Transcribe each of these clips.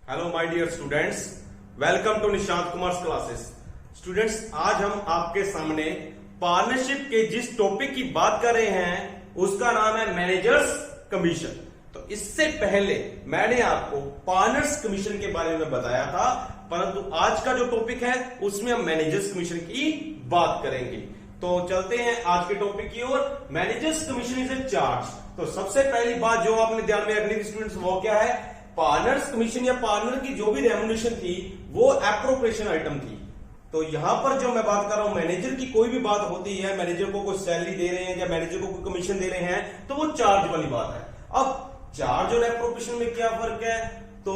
Hello my dear students, welcome to Nishant Kumar classes. Students, आज हम आपके सामने पार्टनरशिप के जिस टॉपिक की बात कर रहे हैं उसका नाम है मैनेजर्स कमीशन। तो इससे पहले मैंने आपको पार्टनर्स कमीशन के बारे में बताया था, परंतु आज का जो टॉपिक है उसमें हम मैनेजर्स कमीशन की बात करेंगे। तो चलते हैं आज के टॉपिक की ओर। Managers commission is a charge. तो सबसे पहली बात जो आपने ध्यान में रखनी थी स्टूडेंट्स, वो क्या है? पार्टनर्स कमीशन या पार्टनर की जो भी रेम्युनरेशन थी वो एप्रोप्रिएशन आइटम थी। तो यहां पर जो मैं बात कर रहा हूं, मैनेजर की कोई भी बात होती है, मैनेजर को कोई सैलरी दे रहे हैं या मैनेजर को कोई कमीशन दे रहे हैं, तो वो चार्ज वाली बात है। अब चार्ज और एप्रोप्रिएशन में क्या फर्क है? तो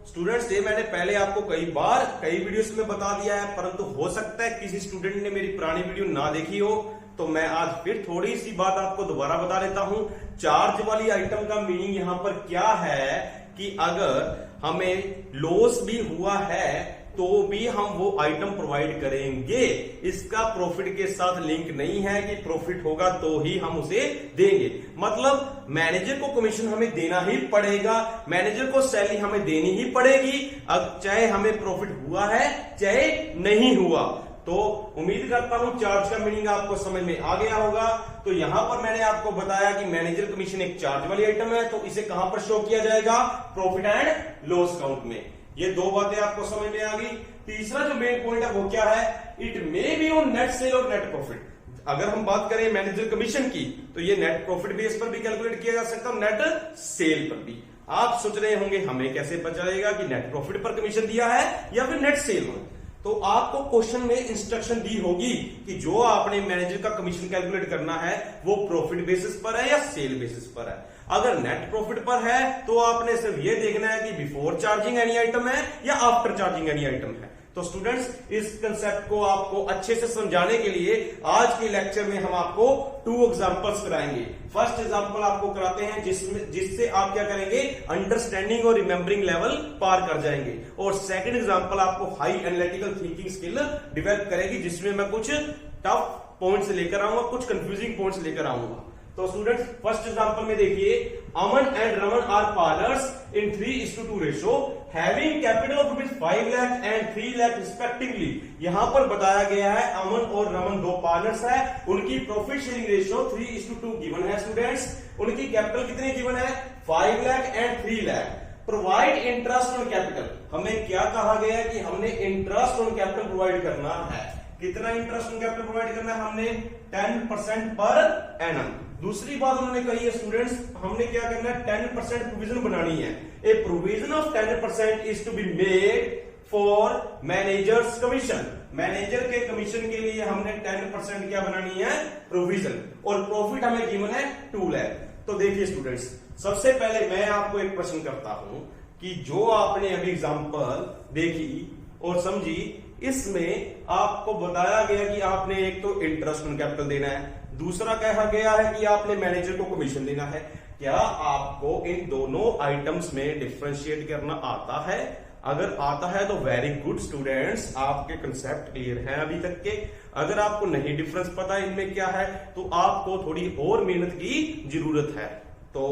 स्टूडेंट्स, ये मैंने पहले आपको कई वीडियोस में बता दिया है, परंतु हो सकता है किसी स्टूडेंट ने मेरी पुरानी वीडियो ना देखी हो, तो मैं आज फिर थोड़ी सी बात आपको दोबारा बता देता हूं। चार्ज वाली आइटम का मीनिंग यहां पर क्या है कि अगर हमें लॉस भी हुआ है तो भी हम वो आइटम प्रोवाइड करेंगे। इसका प्रॉफिट के साथ लिंक नहीं है कि प्रॉफिट होगा तो ही हम उसे देंगे। मतलब मैनेजर को कमीशन हमें देना ही पड़ेगा, मैनेजर को सैलरी हमें देनी ही पड़ेगी, अब चाहे हमें प्रॉफिट हुआ है चाहे नहीं हुआ। तो उम्मीद करता हूं चार्ज का मीनिंग आपको समझ में आ गया होगा। तो यहां पर मैंने आपको बताया कि मैनेजर कमीशन एक चार्ज वाली आइटम है, तो इसे कहां पर शो किया जाएगा? प्रॉफिट एंड लॉस अकाउंट में। ये दो बातें आपको समझ में आ गई। तीसरा जो मेन पॉइंट है वो क्या है? It may be on net cell और नेट प्रॉफिट। अगर हम बात करें मैनेजर कमीशन की, तो ये नेट प्रॉफिट बेस पर भी कैलकुलेट किया जा सकता है, नेट सेल पर भी। आप सोच रहे होंगे हमें कैसे पता चलेगा कि नेट प्रॉफिट पर कमीशन दिया है या फिर नेट सेल पर? तो आपको क्वेश्चन में इंस्ट्रक्शन दी होगी कि जो आपने मैनेजर का कमीशन कैलकुलेट करना है वो प्रॉफिट बेसिस पर है या सेल बेसिस पर है। अगर नेट प्रॉफिट पर है तो आपने सिर्फ ये देखना है कि बिफोर चार्जिंग एनी आइटम है या आफ्टर चार्जिंग एनी आइटम है। तो स्टूडेंट्स, इस कंसेप्ट को आपको अच्छे से समझाने के लिए आज के लेक्चर में हम आपको 2 एग्जांपल्स कराएंगे। फर्स्ट एग्जांपल आपको कराते हैं जिससे आप क्या करेंगे? अंडरस्टैंडिंग और रिमेंबरिंग लेवल पार कर जाएंगे। और सेकंड एग्जांपल आपको high analytical thinking skill develop करेगी, जिसमें मैं कुछ टफ पॉइंट्स लेकर आऊंगा, कुछ कंफ्यूजिंग पॉइंट्स लेकर आऊंगा। तो स्टूडेंट्स, फर्स्ट एग्जांपल में देखिए, Aman and Raman are partners in 3:2 ratio having capital of ₹5 lakh and 3 lakh respectively. यहां पर बताया गया है अमन और रमन दो पार्टनर्स है, उनकी प्रॉफिट शेयरिंग रेशो 3:2 गिवन है। स्टूडेंट्स, उनकी कैपिटल कितनी गिवन है? 5 lakh and 3 lakh. Provide interest on capital. हमें क्या कहा गया है कि हमने इंटरेस्ट ऑन कैपिटल प्रोवाइड करना है। कितना इंटरेस्ट ऑन कैपिटल प्रोवाइड करना है? हमने 10% पर एनम। दूसरी बात उन्होंने कही है स्टूडेंट्स, हमने क्या करना है? 10% प्रोविजन बनानी है। A provision of 10% is to be made for managers commission. Manager के कमीशन के लिए हमने 10% क्या बनानी है? प्रोविजन। और प्रॉफिट हमें गिवन है 2 लाख। तो देखिए स्टूडेंट्स, सबसे पहले मैं आपको एक प्रश्न करता हूं कि जो आपने अभी एग्जांपल देखी और समझी, इसमें आपको बताया गया कि आपने एक तो इंटरेस्ट ऑन कैपिटल देना है, दूसरा कहा गया है कि आपने मैनेजर को कमीशन देना है। क्या आपको इन दोनों आइटम्स में डिफरेंशिएट करना आता है? अगर आता है तो वेरी गुड स्टूडेंट्स, आपके कंसेप्ट क्लियर हैं अभी तक के। अगर आपको नहीं डिफरेंस पता इनमें क्या है तो आपको थोड़ी और मेहनत की जरूरत है। तो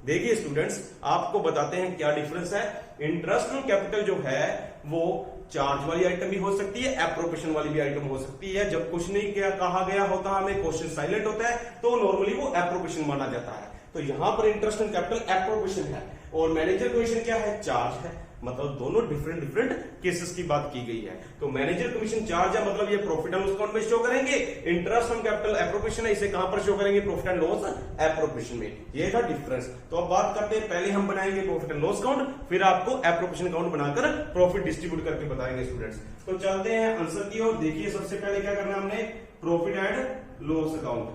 देखिए स्टूडेंट्स, आपको बताते हैं क्या डिफरेंस है। इंटरेस्ट ऑन कैपिटल जो है वो चार्ज वाली आइटम भी हो सकती है, एप्रोप्रिएशन वाली भी आइटम हो सकती है। जब कुछ नहीं क्या कहा गया होता, हमें क्वेश्चन साइलेंट होता है, तो नॉर्मली वो एप्रोप्रिएशन माना जाता है। तो यहां पर इंटरेस्ट ऑन कैपिटल एप्रोप्रिएशन है और मैनेजर कमीशन क्या है? चार्ज है। मतलब दोनों डिफरेंट केसेस की बात की गई है। तो मैनेजर कमीशन चार्ज है, मतलब ये प्रॉफिट एंड लॉस अकाउंट में शो करेंगे। इंटरेस्ट ऑन कैपिटल एप्रोप्रिएशन है, इसे कहां पर शो करेंगे? प्रॉफिट एंड लॉस एप्रोप्रिएशन में। ये था डिफरेंस। तो अब बात करते हैं, पहले हम बनाएंगे प्रॉफिट एंड लॉस अकाउंट, फिर आपको एप्रोप्रिएशन अकाउंट बनाकर प्रॉफिट डिस्ट्रीब्यूट करके बताएंगे स्टूडेंट्स। तो चलते हैं आंसर की ओर। देखिए सबसे पहले क्या करना है हमने? Profit and loss account.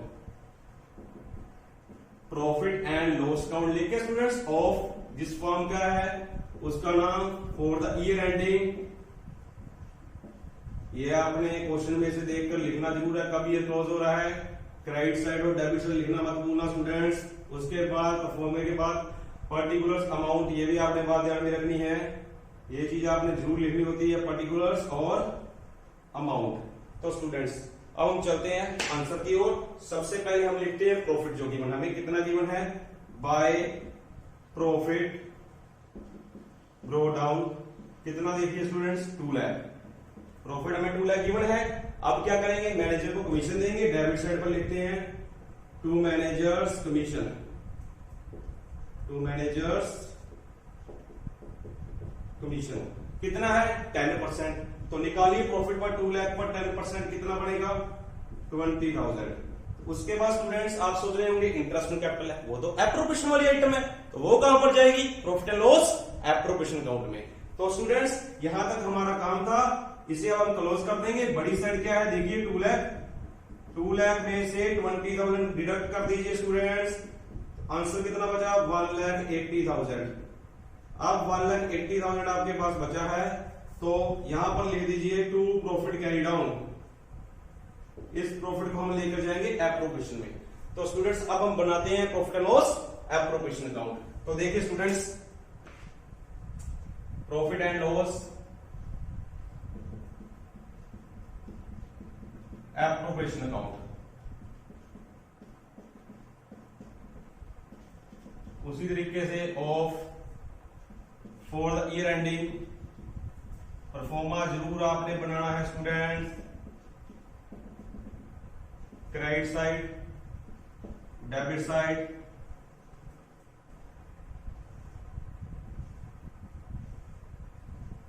Profit and loss account लिख के स्टूडेंट्स ऑफ जिस फर्म का है उसका नाम फॉर द ईयर एंडिंग। ये आपने क्वेश्चन में से देखकर लिखना जरूर है कब ईयर क्लोज हो रहा है। क्रेडिट साइड और डेबिट साइड लिखना मत भूलना स्टूडेंट्स। उसके बाद परफॉर्मे के बाद पर्टिकुलर्स अमाउंट, ये भी आपने बात ध्यान में रखनी है। ये चीज आपने जरूर लिखनी होती है, पर्टिकुलर्स और अमाउंट। तो स्टूडेंट्स, अब हम चलते हैं आंसर की ओर। सबसे पहले हम लिखते हैं प्रॉफिट जो गिवन, हमें कितना गिवन है? बाय प्रॉफिट ब्रो डाउन कितना देखिए स्टूडेंट्स 2 लाख, प्रॉफिट हमें 2 लाख गिवन है। अब क्या करेंगे, मैनेजर को कमीशन देंगे, डेबिट साइड पर लिखते हैं to managers commission, to managers commission कितना है 10%। तो निकालिए प्रॉफिट पर 2 लाख पर 10% कितना बनेगा 20,000। उसके बाद स्टूडेंट्स आप सोच रहे होंगे इंटरेस्ट ऑन कैपिटल है, वो तो एप्रोप्रिएशन वाली आइटम है, तो वो कहां पर जाएगी, profit and loss appropriation account में। तो स्टूडेंट्स यहां तक हमारा काम था, इसे अब हम क्लोज कर देंगे। बड़ी साइड क्या है देखिए 2 लाख में से 20,000 डिडक्ट कर दीजिए स्टूडेंट्स, आंसर कितना बचा 1,80,000। अब 1,80,000 आपके पास बचा है, तो यहां पर लिख दीजिए टू प्रॉफिट कैरी डाउन, इस प्रॉफिट को हम लेकर जाएंगे एप्रोप्रिएशन में। तो स्टूडेंट्स अब हम बनाते हैं profit and loss appropriation account. तो देखिए students profit and loss appropriation account, उसी तरीके से of for the year ending pro forma जरूर आपने बनाना है students, credit side debit side,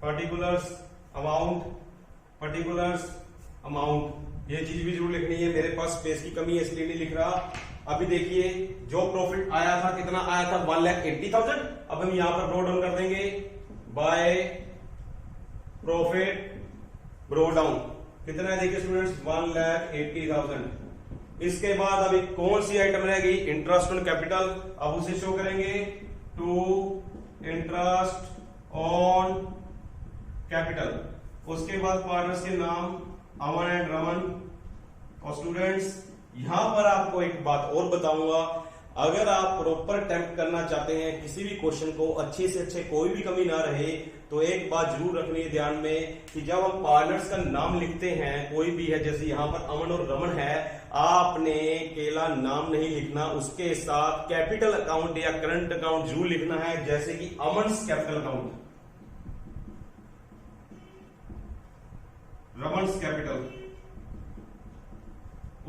particulars amount ये चीज भी जरूर लिखनी है। मेरे पास स्पेस की कमी है इसलिए नहीं लिख रहा। अभी देखिए जो प्रॉफिट आया था कितना आया था 1,80,000। अब हम यहां पर ब्रो डाउन कर देंगे बाय प्रॉफिट ब्रो डाउन कितना है देखिए स्टूडेंट्स 1,80,000। इसके बाद अभी कौन सी आइटम रह गई इंटरेस्ट ऑन कैपिटल, अब उसे शो करेंगे टू इंटरेस्ट ऑन कैपिटल। उसके बाद पार्टनर्स के नाम अमन एंड रमन। और स्टूडेंट्स यहां पर आपको एक बात और बताऊंगा, अगर आप प्रॉपर अटेम्प्ट करना चाहते हैं किसी भी क्वेश्चन को अच्छे से अच्छे, कोई भी कमी ना रहे, तो एक बात जरूर रखनी है ध्यान में कि जब हम पार्टनर्स का नाम लिखते हैं कोई भी है, जैसे यहां पर अमन और रमन है, आपने अकेला नाम नहीं लिखना, उसके साथ कैपिटल अकाउंट या करंट अकाउंट जरूर लिखना है। जैसे कि अमन्स कैपिटल अकाउंट, रमन्स कैपिटल।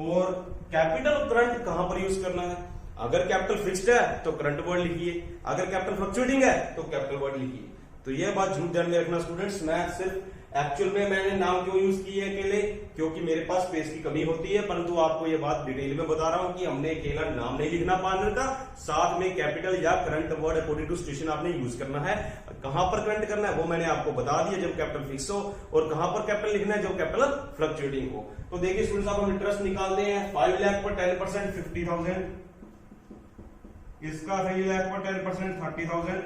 और कैपिटल करंट कहां पर यूज करना है, अगर कैपिटल फिक्स्ड है तो करंट वर्ड लिखिए, अगर कैपिटल फ्लक्चुएटिंग है तो कैपिटल वर्ड लिखिए। तो यह बात जरूर ध्यान में रखना स्टूडेंट्स। मैं सिर्फ एक्चुअल में मैंने नाम क्यों यूज किए अकेले, क्योंकि मेरे पास स्पेस की कमी होती है, परंतु आपको यह बात डिटेल में बता रहा हूं कि हमने अकेला नाम नहीं लिखना पार्टनर का, साथ में कैपिटल या current word according to situation आपने यूज करना है। कहां पर करंट करना है वो मैंने आपको बता दिया जब कैपिटल फिक्स हो, और कहां पर कैपिटल लिखना है जब कैपिटल फ्लक्चुएटिंग हो। तो देखिए स्टूडेंट्स अब हम इंटरेस्ट निकालते हैं 5 लाख पर 10% 50,000, इसका 3 लाख पर 10% 30,000,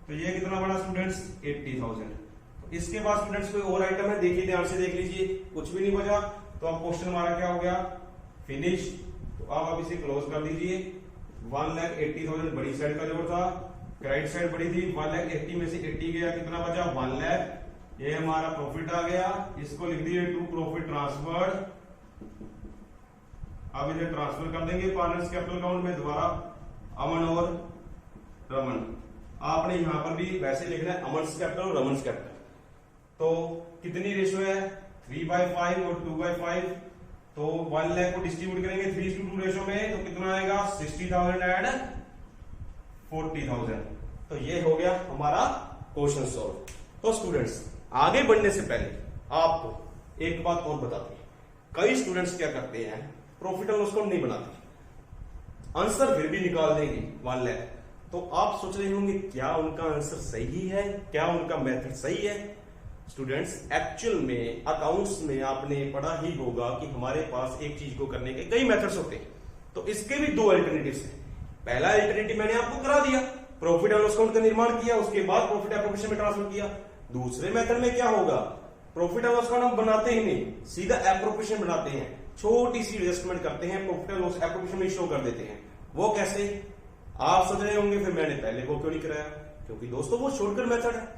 तो ये कितना बड़ा स्टूडेंट्स 80,000। तो इसके बाद स्टूडेंट्स कोई और आइटम है देखिए ध्यान से देख लीजिए, कुछ भी नहीं बचा। तो अब क्वेश्चन हमारा क्या हो गया फिनिश। तो अब इसे क्लोज कर दीजिए। 1,80,000 बड़ी साइड का जोड़ था, क्रेडिट साइड बड़ी थी, 1,80,000 में से 80 गया, कितना बचा 1 लाख। ये हमारा प्रॉफिट आ गया, इसको लिख दिए टू प्रॉफिट ट्रांसफर। अब इसे ट्रांसफर कर देंगे पार्टनर्स कैपिटल अकाउंट में दोबारा अमन और रमन। आपने यहां पर भी वैसे लिखना है अमन्स कैपिटल और रमन्स कैपिटल। तो कितनी रेशियो है 3/5 और 2/5। तो 1 लाख को डिस्ट्रीब्यूट करेंगे 3:2 रेशियो में, तो कितना आएगा 60,000 एंड 40,000। तो ये हो गया हमारा क्वेश्चन सॉल्व। तो स्टूडेंट्स आगे बढ़ने से पहले आपको एक बात और बताते हैं, कई स्टूडेंट्स क्या करते हैं प्रॉफिट एंड लॉस अकाउंट नहीं बनाते, आंसर फिर भी निकाल देंगे 1 लाख। तो आप सोच रहे होंगे क्या उनका आंसर सही है, क्या उनका मेथड सही है। स्टूडेंट्स एक्चुअल में अकाउंट्स में आपने पढ़ा ही होगा कि हमारे पास एक चीज को करने के कई मेथड्स होते हैं, तो इसके भी 2 अल्टरनेटिव्स हैं। पहला अल्टरनेटिव मैंने आपको करा दिया, प्रॉफिट एंड लॉस अकाउंट का निर्माण किया, उसके बाद प्रॉफिट एप्रोप्रिएशन में ट्रांसफर किया। दूसरे मेथड में क्या होगा, प्रॉफिट एंड लॉस अकाउंट हम बनाते ही नहीं, सीधा एप्रोप्रिएशन बनाते हैं, छोटी सी एडजस्टमेंट करते हैं, प्रॉफिट एंड लॉस एप्रोप्रिएशन में शो कर देते हैं। वो कैसे आप सोच रहे होंगे फिर मैंने पहले वो क्यों नहीं कराया, क्योंकि दोस्तों वो शॉर्टकट मेथड है।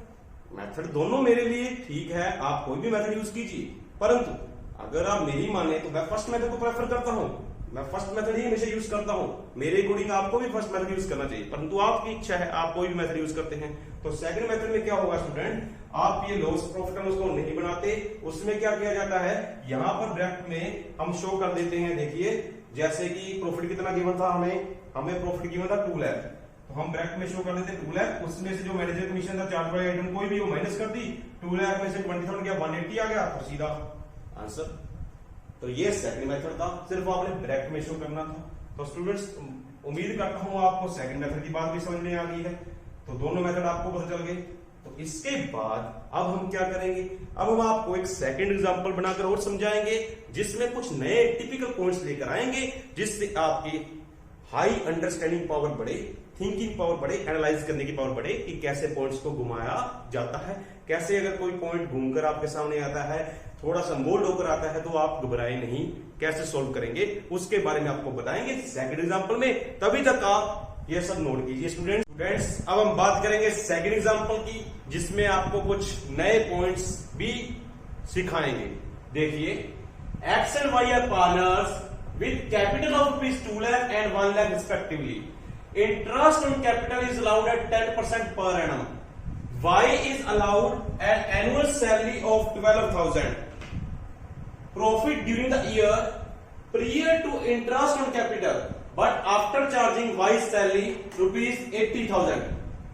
मेथड दोनों मेरे लिए ठीक है, आप कोई भी मेथड यूज कीजिए, परंतु अगर आप मेरी माने तो मैं फर्स्ट मेथड को प्रेफर करता हूं। मैं फर्स्ट मेथड ही हमेशा यूज करता हूं, मेरे अकॉर्डिंग आपको भी फर्स्ट मेथड यूज करना चाहिए, परंतु आपकी इच्छा है आप कोई भी मेथड यूज करते हैं। तो सेकंड मेथड में क्या होगा स्टूडेंट, आप ये लॉस प्रॉफिट एंड लॉस को नहीं बनाते, उसमें क्या किया जाता है, यहां पर ब्रैकेट में हम शो कर देते हैं। देखिए जैसे कि प्रॉफिट कितना गिवन था, हमें प्रॉफिट गिवन था 2 लाख, तो हम ब्रैकेट में शो कर देते 2 लाख, उसमें से जो मैनेजर कमीशन था चार्ज बाय आइटम कोई भी वो माइनस कर दी, 2 लाख में से 20,000 गया 180 आ गया, तो सीधा आंसर। तो ये सेकंड मेथड था, सिर्फ आपने ब्रैकेट में शो करना था। तो स्टूडेंट्स उम्मीद करता हूं आपको सेकंड मेथड की बात भी समझ में आ गई है, तो दोनों मेथड आपको पता चल गए। तो इसके बाद अब हम क्या करेंगे, अब हम आपको एक सेकंड एग्जांपल बनाकर और समझाएंगे, जिसमें कुछ नए टिपिकल पॉइंट्स लेकर आएंगे, जिससे आपकी हाई अंडरस्टैंडिंग पावर बढ़े, थिंकिंग पावर बढ़े, एनालाइज करने की पावर बढ़े कि कैसे पॉइंट्स को घुमाया जाता है, कैसे अगर कोई पॉइंट घूमकर आपके सामने आता है, थोड़ा सा मोल्ड होकर आता है, तो आप घबराए नहीं, कैसे सोल्व करेंगे उसके बारे में आपको बताएंगे सेकंड एग्जांपल में। तभी तक आप ये सब नोट कीजिए स्टूडेंट्स। अब हम बात करेंगे सेकंड एग्जांपल की, जिसमें आपको कुछ नए पॉइंट्स भी सिखाएंगे। देखिए, X and Y are partners with capital of rupees 2 lakh and 1 lakh respectively. Interest on capital is allowed at 10% per annum. Y is allowed an annual salary of 12,000. Profit during the year prior to interest on capital, but after charging Y's salary rupees 80,000.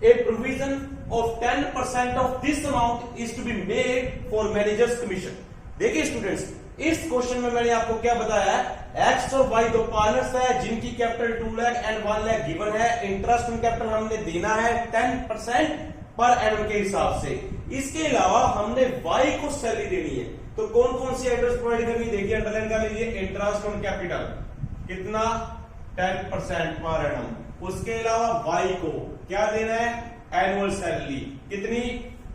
A provision of 10% of this amount is to be made for manager's commission. देखिए students, इस question में मैंने आपको क्या बताया है, x और Y दो पार्टनर्स है जिनकी capital 2 lakh and 1 lakh given है, इंटरेस्ट ऑन कैपिटल हमने देना है 10% पर एनम के हिसाब से। इसके अलावा हमने वाई को सैलरी देनी है, तो कौन कौन सी एड्रेस प्रोवाइड करनी, देखिए अंडरलाइन कर लीजिए, इंटरेस्ट ऑन कैपिटल कितना 10% पर एनम, उसके अलावा वाई को क्या देना है, एनुअल सैलरी कितनी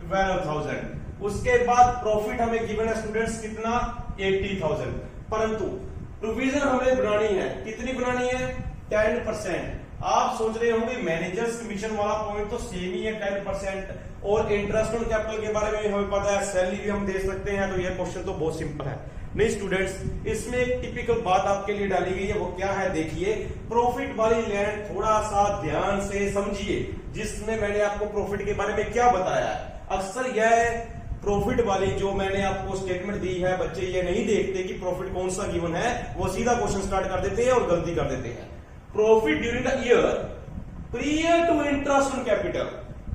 12,000, उसके बाद प्रॉफिट हमें गिवन है स्टूडेंट्स कितना 80,000, परंतु प्रोविजन हमें बनानी है, कितनी बनानी है 10%। आप सोच रहे होंगे मैनेजर्स कमीशन वाला पॉइंट तो सेम ही है 10%, और इंटरेस्ट ऑन कैपिटल के बारे में हमें पता है, सैलरी भी हम दे सकते हैं, तो यह क्वेश्चन तो बहुत सिंपल है। नहीं स्टूडेंट्स, इसमें एक टिपिकल बात आपके लिए डाली गई है, वो क्या है देखिए, प्रॉफिट वाली लाइन थोड़ा सा ध्यान से समझिए, जिसमें मैंने आपको प्रॉफिट के बारे में क्या बताया है। अक्सर यह प्रॉफिट वाली जो मैंने आपको स्टेटमेंट दी है, बच्चे ये नहीं देखते कि प्रॉफिट कौन सा गिवन है, वो सीधा क्वेश्चन स्टार्ट कर देते हैं और गलती कर देते हैं। Profit during the year prior to interest on capital,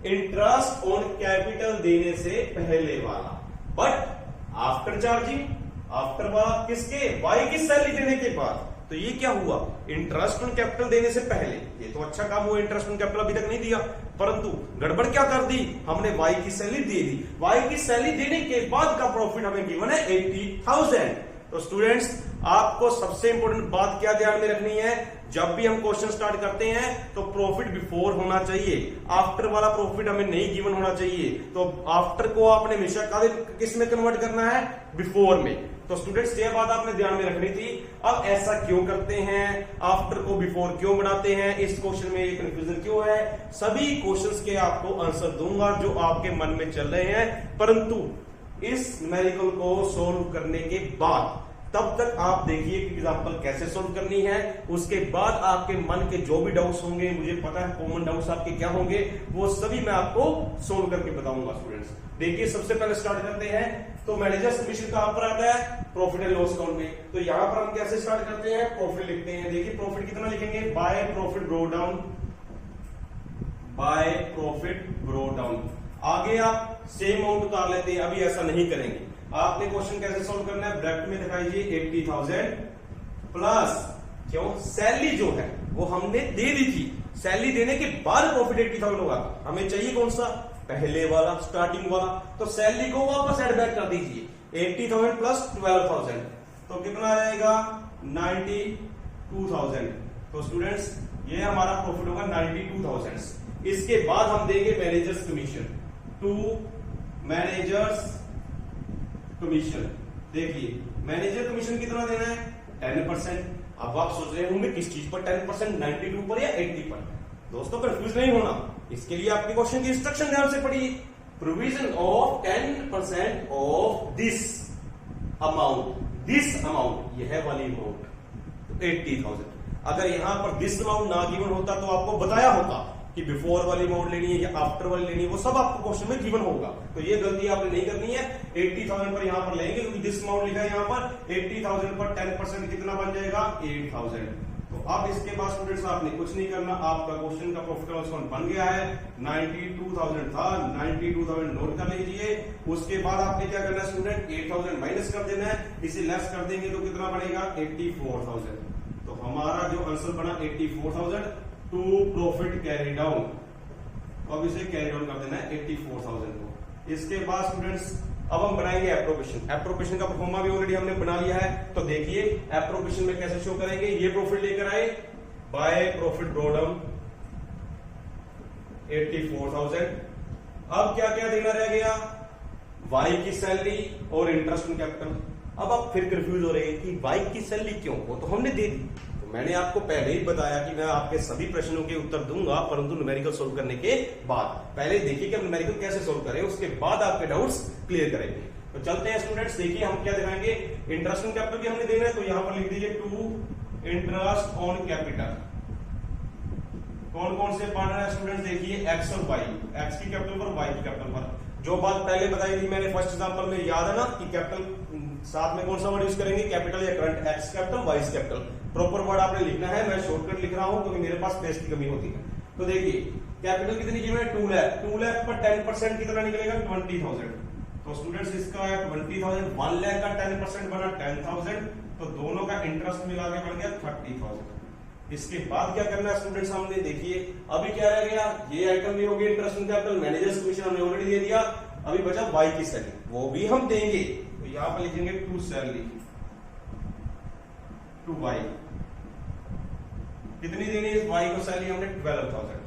interest on capital देने से पहले वाला, बट आफ्टर चार्जिंग, आफ्टर वाला किसके, वाई की सैलरी देने के बाद। तो ये क्या हुआ, इंटरेस्ट ऑन कैपिटल देने से पहले, ये तो अच्छा काम हुआ, इंटरेस्ट ऑन कैपिटल अभी तक नहीं दिया, परंतु गड़बड़ क्या कर दी, हमने वाई की सैलरी दे दी, वाई की सैलरी देने के बाद का प्रॉफिट हमें गिवन है 80,000। तो स्टूडेंट्स, आपको सबसे इंपॉर्टेंट बात क्या ध्यान में रखनी है, जब भी हम क्वेश्चन स्टार्ट करते हैं तो प्रॉफिट बिफोर होना चाहिए, आफ्टर वाला प्रॉफिट हमें नहीं गिवन होना चाहिए। तो आफ्टर को आपने हमेशा किस में कन्वर्ट करना है, बिफोर में। तो स्टूडेंट्स, ये बात आपने ध्यान में रखनी थी। अब ऐसा क्यों करते हैं, आफ्टर को बिफोर क्यों बनाते हैं, इस क्वेश्चन में ये कंफ्यूजन क्यों है, सभी क्वेश्चंस के आपको आंसर दूंगा जो आपके मन में चल रहे हैं, परंतु इस न्यूमेरिकल को सोल्व करने के बाद, तब तक आप देखिए कि एग्जांपल कैसे सोल्व करनी है, उसके बाद आपके मन के जो भी डाउट्स होंगे, मुझे पता है कॉमन डाउट्स आपके क्या होंगे, वो सभी मैं आपको सोल्व करके बताऊंगा। स्टूडेंट्स देखिए, सबसे पहले स्टार्ट करते हैं, तो मैनेजर्स कमीशन कहां पर आता है, प्रॉफिट एंड लॉस अकाउंट में। तो यहां पर हम कैसे स्टार्ट करते हैं, प्रॉफिट लिखते हैं। देखिए प्रॉफिट कितना लिखेंगे, by profit brought down, by profit brought down. आगे आप सेम अमाउंट उतार लेते हैं, अभी ऐसा नहीं करेंगे। आपने क्वेश्चन कैसे सोल्व करना है, ब्रैकेट में दिखाइए 80,000 प्लस, क्यों, सैलरी जो है वो हमने दे दी थी, सैलरी देने के बाद प्रॉफिट 80,000 होगा, हमें चाहिए कौन सा, पहले वाला, स्टार्टिंग वाला। तो सैलरी को वापस एड बैक कर दीजिए, 80,000 प्लस 12,000, तो कितना आएगा 92,000। तो स्टूडेंट्स, ये हमारा प्रॉफिट होगा 92,000। इसके बाद हम देंगे managers commission, to managers commission. देखिए मैनेजर कमीशन कितना देना है, 10%। अब आप सोच रहे होंगे किस चीज पर 10%, 92 पर या 80 पर। दोस्तों कंफ्यूज नहीं होना, इसके लिए आपके क्वेश्चन की इंस्ट्रक्शन ध्यान से पढ़िए। Provision of 10% of this amount, this amount, यह वाली अमाउंट। तो 80,000। अगर यहां पर दिस अमाउंट ना गिवन होता तो आपको बताया होता कि बिफोर वाली अमाउंट लेनी है या आफ्टर वाली लेनी है, वो सब आपको क्वेश्चन में गिवन होगा। तो ये गलती आपने नहीं करनी है। 80,000 पर यहां पर लेंगे क्योंकि दिस अमाउंट लिखा है यहां पर। 80,000 पर 10% कितना बन जाएगा? 8,000। तो अब इसके बाद स्टूडेंट्स आपने कुछ नहीं करना, आपका क्वेश्चन का प्रॉफिट लॉस अकाउंट बन गया है। 92,000 था, 92,000 नोट कर लीजिए। उसके बाद आपने क्या करना है स्टूडेंट? 8,000 माइनस कर देना है, इसे लेस कर देंगे तो कितना बनेगा? 84,000। तो हमारा जो आंसर बना 84,000 टू प्रॉफिट कैरी डाउन। तो अब इसे कैरी डाउन कर देना है 84,000 को। इसके बाद स्टूडेंट्स अब हम बनाएंगे एप्रोप्रिएशन। एप्रोप्रिएशन का परफॉर्मा भी ऑलरेडी हमने बना लिया है। तो देखिए एप्रोप्रिएशन में कैसे शो करेंगे। ये प्रॉफिट लेकर आए, बाय प्रॉफिट ब्रॉट डाउन 84,000। अब क्या क्या देना रह गया? वाई की सैलरी और इंटरेस्ट ऑन कैपिटल। अब आप फिर कंफ्यूज हो रहे हैं कि वाई की सैलरी क्यों? वो तो हमने दे दी। तो मैंने आपको पहले ही बताया कि मैं आपके सभी प्रश्नों के उत्तर दूंगा, परंतु न्यूमेरिकल सोल्व करने के बाद। पहले देखिए कि हम न्यूमेरिकल कैसे सोल्व करें, उसके बाद आपके डाउट्स क्लियर करेंगे। तो चलते हैं स्टूडेंट्स, देखिए हम क्या दिखाएंगे। इंटरेस्ट ऑन कैपिटल भी हमने देना है, तो यहां पर लिख दीजिए टू इंटरेस्ट ऑन कैपिटल। कौन कौन से पार्टनर है स्टूडेंट्स? देखिए एक्स और वाई, एक्स की कैपिटल पर, वाई की कैपिटल पर। जो बात पहले बताई थी मैंने फर्स्ट एग्जांपल में, याद है ना कि कैपिटल साथ में कौन सा वर्ड यूज करेंगे? कैपिटल या current. X capital, Y capital. Proper word आपने लिखना है, मैं शॉर्टकट लिख रहा हूं क्योंकि मेरे पास स्पेस की कमी होती है। तो देखिए कैपिटल कितनी गिवन है? 2 लाख। 2 लाख पर 10% कितना निकलेगा? 20,000। तो स्टूडेंट्स इसका 20,000, 1 लाख का 10% बना 10,000। तो दोनों का इंटरेस्ट मिला के बन गया 30,000। इसके बाद क्या करना है स्टूडेंट्स? हमने देखिए अभी क्या रह गया? ये आइटम भी हो गया interest on capital, managers commission हमने ऑलरेडी दे दिया। अभी बचा वाई की सैलरी, वो भी हम देंगे। तो यहां पर लिखेंगे टू सैलरी टू वाई। कितनी देनी है इस वाई को सैलरी? हमने 12,000।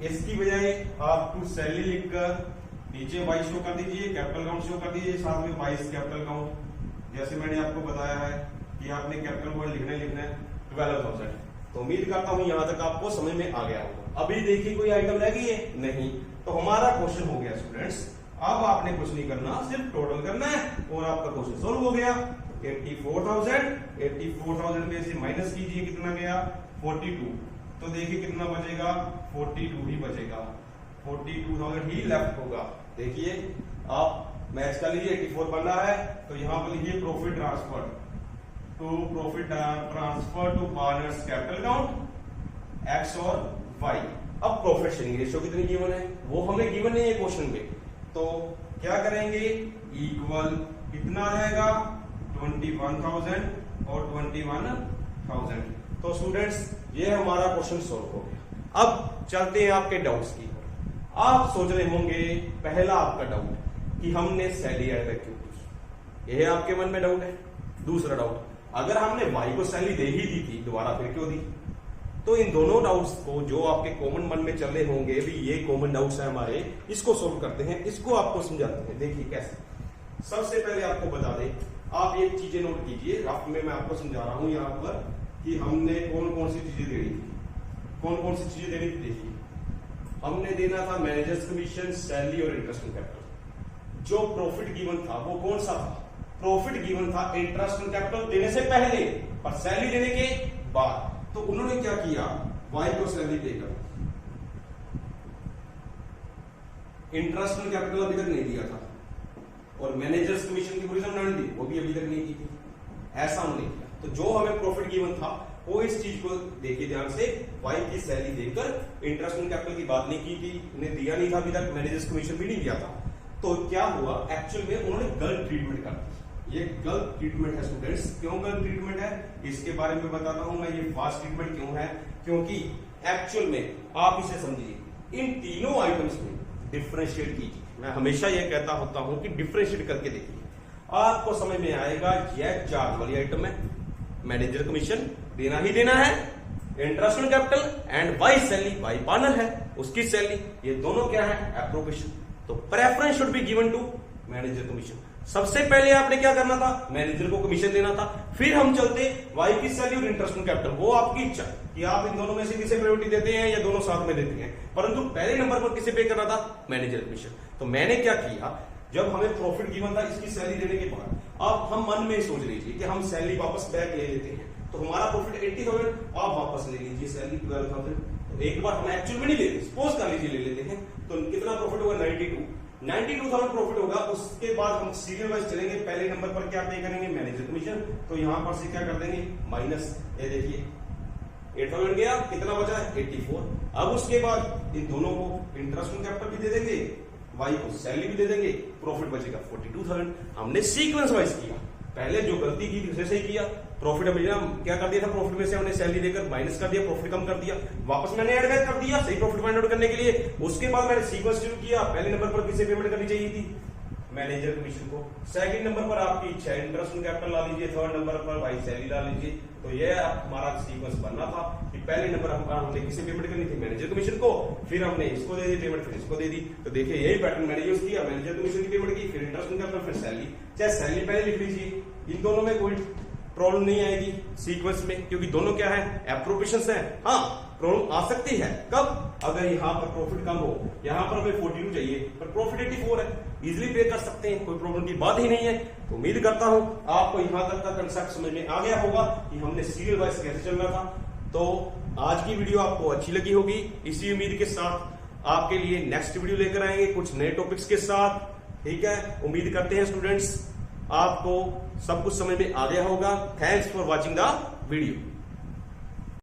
इसकी बजाय आप टू सैलरी लिखकर नीचे वाई शो कर दीजिए, कैपिटल काउंट शो कर दीजिए, साथ में वाई कैपिटल काउंट। जैसे मैंने आपको बताया है कि आपने कैपिटल वर्ड लिखना है 12,000। तो उम्मीद करता हूं यहां तक आपको समझ में आ गया होगा। अभी देखिए कोई आइटम रह गई है? नहीं। तो हमारा क्वेश्चन हो गया स्टूडेंट्स। अब आपने कुछ नहीं करना, सिर्फ टोटल करना है और आपका क्वेश्चन सोल्व हो गया। 84,000 में से माइनस कीजिए, कितना गया? 42। तो देखिए कितना बचेगा? 42 ही बचेगा। 42,000 ही लेफ्ट होगा। देखिए आप मैच कर लीजिए, 84 बन रहा है। तो यहां पर लिखिए profit transfer to partners capital count X और वाई। अब प्रॉफिट शेयरिंग रेशियो कितनी गिवन है? वो हमें गिवन नहीं है क्वेश्चन में। तो क्या करेंगे? इक्वल कितना रहेगा? 21,000 और 21,000। तो स्टूडेंट्स ये हमारा क्वेश्चन सोल्व हो गया। अब चलते हैं आपके डाउट्स की ओर। आप सोच रहे होंगे, पहला आपका डाउट कि हमने सैलरी ऐड क्यों की? यह आपके मन में डाउट है। दूसरा डाउट, अगर हमने वाई को सैलरी दे ही दी थी, दोबारा फिर क्यों दी? तो इन दोनों डाउट्स को जो आपके कॉमन मन में चल रहे होंगे, भी ये कॉमन डाउट्स है हमारे, इसको सोल्व करते हैं, इसको आपको समझाते हैं। देखिए कैसे। सबसे पहले आपको बता दें, आप ये चीजें नोट कीजिए, रफ में मैं आपको समझा रहा हूं यहां पर कि हमने कौन कौन सी चीजें देनी थी। कौन कौन सी चीजें देनी थी? देखिए हमने देना था मैनेजर्स कमीशन, सैलरी और इंटरेस्ट ऑन कैपिटल। जो प्रॉफिट गिवन था वो कौन सा था? प्रॉफिट गिवन था इंटरेस्ट ऑन कैपिटल देने से पहले और सैलरी देने के बाद। तो उन्होंने क्या किया? वाई को सैलरी देकर इंटरेस्ट ऑन कैपिटल अभी तक नहीं दिया था, और मैनेजर्स कमीशन की पूरी उन्होंने दी, वो भी अभी तक नहीं की थी। ऐसा उन्होंने किया। तो जो हमें प्रॉफिट गिवन था वो इस चीज को देखिए ध्यान से, वाई की सैलरी देकर इंटरेस्ट ऑन कैपिटल की बात नहीं की थी, उन्हें दिया नहीं था अभी तक, मैनेजर्स कमीशन भी नहीं दिया था। तो क्या हुआ? एक्चुअल में उन्होंने गलत ट्रीटमेंट कर दी। ये गलत ट्रीटमेंट है स्टूडेंट्स। क्यों गलत ट्रीटमेंट है इसके बारे में बताता हूं मैं। ये फास्ट ट्रीटमेंट क्यों है? क्योंकि एक्चुअल में आप इसे समझिए, इन तीनों आइटम्स में डिफरेंशिएट कीजिए। मैं हमेशा यह कहता होता हूं कि डिफरेंशिएट करके देखिए, आपको समझ में आएगा। यह चार्ज वाली आइटम है, मैनेजर कमीशन देना ही देना है, interest on capital and Y salary, Y partner है उसकी सैलरी, ये दोनों क्या है? एप्रोप्रिएशन। तो preference should be given to manager commission. सबसे पहले आपने क्या करना था? मैनेजर को कमीशन देना था। फिर हम चलते वाई की सैलरी और इंटरेस्ट ऑन कैपिटल, वो आपकी इच्छा कि आप इन दोनों में से किसे प्रायोरिटी देते हैं या दोनों साथ में देते हैं, परंतु पहले नंबर पर किसे पे करना था? Manager commission. तो मैंने क्या किया, जब हमें प्रॉफिट गिवन था इसकी सैलरी देने के बाद, अब हम मन में सोच लीजिए कि हम सैलरी वापस बैक ले लेते हैं, तो हमारा प्रॉफिट 80,000, आप वापस ले लीजिए सैलरी 12,000। तो एक बार हम एक्चुअल में नहीं लेते, सपोज कर लीजिए ले लेते हैं, तो कितना प्रॉफिट होगा 92,000 प्रॉफिट होगा। उसके बाद हम सीरियल वाइज चलेंगे, पहले नंबर पर क्या पे करेंगे, मैनेजर कमीशन, तो यहां पर से क्या कर देंगे माइनस, ये देखिए 8,000 गया, कितना बचा 84। अब उसके बाद इन दोनों को इंटरेस्ट ऑन कैपिटल भी दे देंगे, वाई को सैलरी भी दे देंगे, प्रॉफिट बचेगा 42,000। हमने सीक्वेंस वाइज किया, पहले जो गलती की दूसरे से ही किया। प्रॉफिट अब क्या कर दिया था, प्रॉफिट में से हमने सैलरी देकर माइनस कर दिया, प्रॉफिट कम कर दिया, वापस मैंने ऐड बैक कर दिया सही प्रॉफिट फाइंड आउट करने के लिए। उसके बाद मैंने सीक्वेंस शुरू किया, पहले नंबर पर किसे पेमेंट करनी चाहिए थी, मैनेजर कमीशन को, सेकंड नंबर पर आपकी इच्छा इंटरेस्ट ऑन कैपिटल ला लीजिए, थर्ड नंबर पर भाई सैलरी ला लीजिए। तो ये हमारा सीक्वेंस बनना था कि पहले नंबर हमने किसे पेमेंट करनी थी, मैनेजर कमीशन को, फिर हमने इसको दे दी पेमेंट, फिर इसको दे दी। तो देखिए यही पैटर्न मैंने यूज किया, मैनेजर कमीशन की पेमेंट की, फिर इंटरेस्ट ऑन कैपिटल, फिर सैलरी। चाहे सैलरी पहले लिख लीजिए, इन दोनों में कोई प्रॉब्लम नहीं आएगी सीक्वेंस में, क्योंकि दोनों क्या है, एप्रोप्रिएशंस है। हाँ प्रॉब्लम आ सकती है कब, अगर यहाँ पर प्रॉफिट कम हो, यहाँ पर हमें 42 चाहिए पर प्रॉफिट 84 है, इजिली पे कर सकते हैं, कोई प्रॉब्लम की बात ही नहीं है। तो उम्मीद करता हूं आपको यहां तक का कंसेप्ट समझ में आ गया होगा कि हमने सीरियल वाइज कैसे चलना था। तो आज की वीडियो आपको अच्छी लगी होगी, इसी उम्मीद के साथ आपके लिए नेक्स्ट वीडियो लेकर आएंगे कुछ नए टॉपिक्स के साथ। ठीक है, उम्मीद करते हैं स्टूडेंट्स आपको सब कुछ समझ में आ गया होगा। Thanks for watching the video.